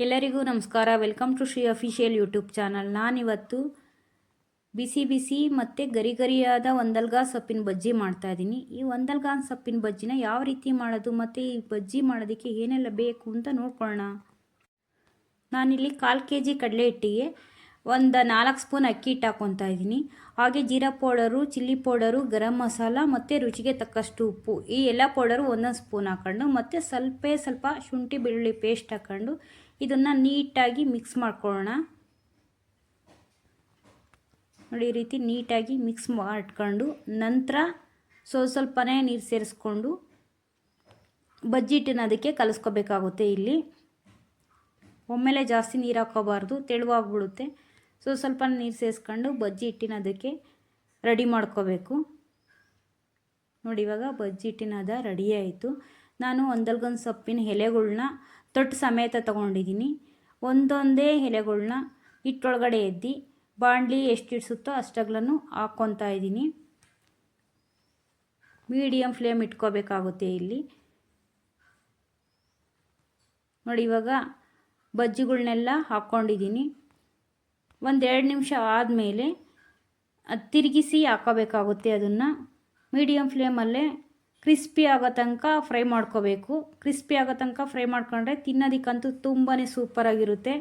ಎಲ್ಲರಿಗೂ ನಮಸ್ಕಾರ. Welcome to Shri official YouTube channel. ನಾನಿವತ್ತು ಬಿಸಿ ಬಿಸಿ ಮತ್ತು ಗರಿಗರಿಯಾದ ಒಂದಲ್ಗ ಸೊಪ್ಪಿನ ಬಜ್ಜಿ ಮಾಡ್ತಾಯಿದ್ದೀನಿ. ಈ ಒಂದಲ್ಗ ಸೊಪ್ಪಿನ ಬಜ್ಜಿನ ಯಾವ ರೀತಿ ಮಾಡೋದು ಮತ್ತು ಈ ಬಜ್ಜಿ ಮಾಡೋದಕ್ಕೆ ಏನೆಲ್ಲ ಬೇಕು ಅಂತ ನೋಡ್ಕೊಳ್ಳೋಣ. ನಾನಿಲ್ಲಿ 1/4 kg ಕಡಲೆ ಹಿಟ್ಟಿಗೆ 4 ಸ್ಪೂನ್ ಅಕ್ಕಿ ಹಿಟ್ಟು ಹಾಕ್ಕೊತಾ ಇದ್ದೀನಿ. ಹಾಗೆ jeera powder, chilli powder, garam masala ಮತ್ತು ರುಚಿಗೆ ತಕ್ಕಷ್ಟು ಉಪ್ಪು, ಈ ಎಲ್ಲ ಪೌಡರು 1 ಸ್ಪೂನ್ ಹಾಕ್ಕೊಂಡು ಮತ್ತು ಸ್ವಲ್ಪ ಶುಂಠಿ ಬೆಳ್ಳುಳ್ಳಿ ಪೇಸ್ಟ್ ಹಾಕ್ಕೊಂಡು ಇದನ್ನು ನೀಟಾಗಿ ಮಿಕ್ಸ್ ಮಾಡ್ಕೊಳ್ಳೋಣ. ನೋಡಿ, ಈ ರೀತಿ ನೀಟಾಗಿ ಮಿಕ್ಸ್ ಮಾಡ್ಕೊಂಡು ನಂತರ ಸ್ವಲ್ಪನೇ ನೀರು ಸೇರಿಸ್ಕೊಂಡು ಬಜ್ಜಿ ಹಿಟ್ಟನ್ನು ಅದಕ್ಕೆ ಕಲಿಸ್ಕೋಬೇಕಾಗುತ್ತೆ. ಇಲ್ಲಿ ಒಮ್ಮೆಲೆ ಜಾಸ್ತಿ ನೀರು ಹಾಕೋಬಾರ್ದು, ತೆಳುವಾಗ್ಬಿಡುತ್ತೆ. ಸ್ವಲ್ಪ ನೀರು ಸೇರಿಸ್ಕೊಂಡು ಬಜ್ಜಿ ಹಿಟ್ಟಿನ ಅದಕ್ಕೆ ರೆಡಿ ಮಾಡ್ಕೋಬೇಕು. ನೋಡಿ, ಇವಾಗ ಬಜ್ಜಿ ಹಿಟ್ಟಿನ ಅದ ರೆಡಿ ಆಯಿತು. ನಾನು ಒಂದಲ್ಗೊಂದು ಸೊಪ್ಪಿನ ಎಲೆಗಳ್ನ ತೊಟ್ಟು ಸಮೇತ ತೊಗೊಂಡಿದ್ದೀನಿ. ಒಂದೊಂದೇ ಎಲೆಗಳ್ನ ಹಿಟ್ಟೊಳಗಡೆ ಎದ್ದು ಬಾಣಲಿ ಎಷ್ಟು ಇಡಿಸುತ್ತೋ ಅಷ್ಟಗ್ಲೂ ಹಾಕ್ಕೊತಾ ಇದ್ದೀನಿ. ಮೀಡಿಯಮ್ ಫ್ಲೇಮ್ ಇಟ್ಕೋಬೇಕಾಗುತ್ತೆ ಇಲ್ಲಿ. ನೋಡಿ, ಇವಾಗ ಬಜ್ಜಿಗಳ್ನೆಲ್ಲ ಹಾಕ್ಕೊಂಡಿದ್ದೀನಿ. 1-2 ನಿಮಿಷ ಆದಮೇಲೆ ತಿರುಗಿಸಿ ಹಾಕೋಬೇಕಾಗುತ್ತೆ. ಅದನ್ನು ಮೀಡಿಯಮ್ ಫ್ಲೇಮಲ್ಲೇ ಕ್ರಿಸ್ಪಿ ಆಗೋ ತನಕ ಫ್ರೈ ಮಾಡ್ಕೋಬೇಕು. ಕ್ರಿಸ್ಪಿ ಆಗೋ ತನಕ ಫ್ರೈ ಮಾಡ್ಕೊಂಡ್ರೆ ತಿನ್ನೋದಕ್ಕಂತೂ ತುಂಬಾ ಸೂಪರಾಗಿರುತ್ತೆ.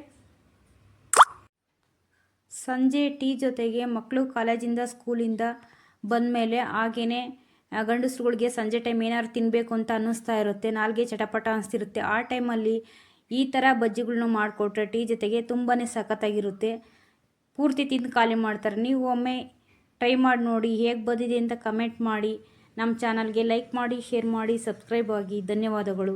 ಸಂಜೆ ಟೀ ಜೊತೆಗೆ ಮಕ್ಕಳು ಕಾಲೇಜಿಂದ ಸ್ಕೂಲಿಂದ ಬಂದಮೇಲೆ ಹಾಗೆಯೇ ಗಂಡಸ್ರುಗಳಿಗೆ ಸಂಜೆ ಟೈಮ್ ಏನಾದ್ರು ತಿನ್ನಬೇಕು ಅಂತ ಅನ್ನಿಸ್ತಾ ಇರುತ್ತೆ, ನಾಲ್ಗೆ ಚಟಪಟ ಅನಿಸ್ತಿರುತ್ತೆ. ಆ ಟೈಮಲ್ಲಿ ಈ ಥರ ಬಜ್ಜಿಗಳ್ನ ಮಾಡಿಕೊಟ್ರೆ ಟೀ ಜೊತೆಗೆ ತುಂಬಾ ಸಖತ್ತಾಗಿರುತ್ತೆ. ಪೂರ್ತಿ ತಿಂದು ಖಾಲಿ ಮಾಡ್ತಾರೆ. ನೀವು ಒಮ್ಮೆ ಟ್ರೈ ಮಾಡಿ ನೋಡಿ, ಹೇಗೆ ಬಂದಿದೆ ಅಂತ ಕಮೆಂಟ್ ಮಾಡಿ. ನಮ್ಮ ಚಾನಲ್ಗೆ ಲೈಕ್ ಮಾಡಿ, ಶೇರ್ ಮಾಡಿ, ಸಬ್ಸ್ಕ್ರೈಬ್ ಆಗಿ. ಧನ್ಯವಾದಗಳು.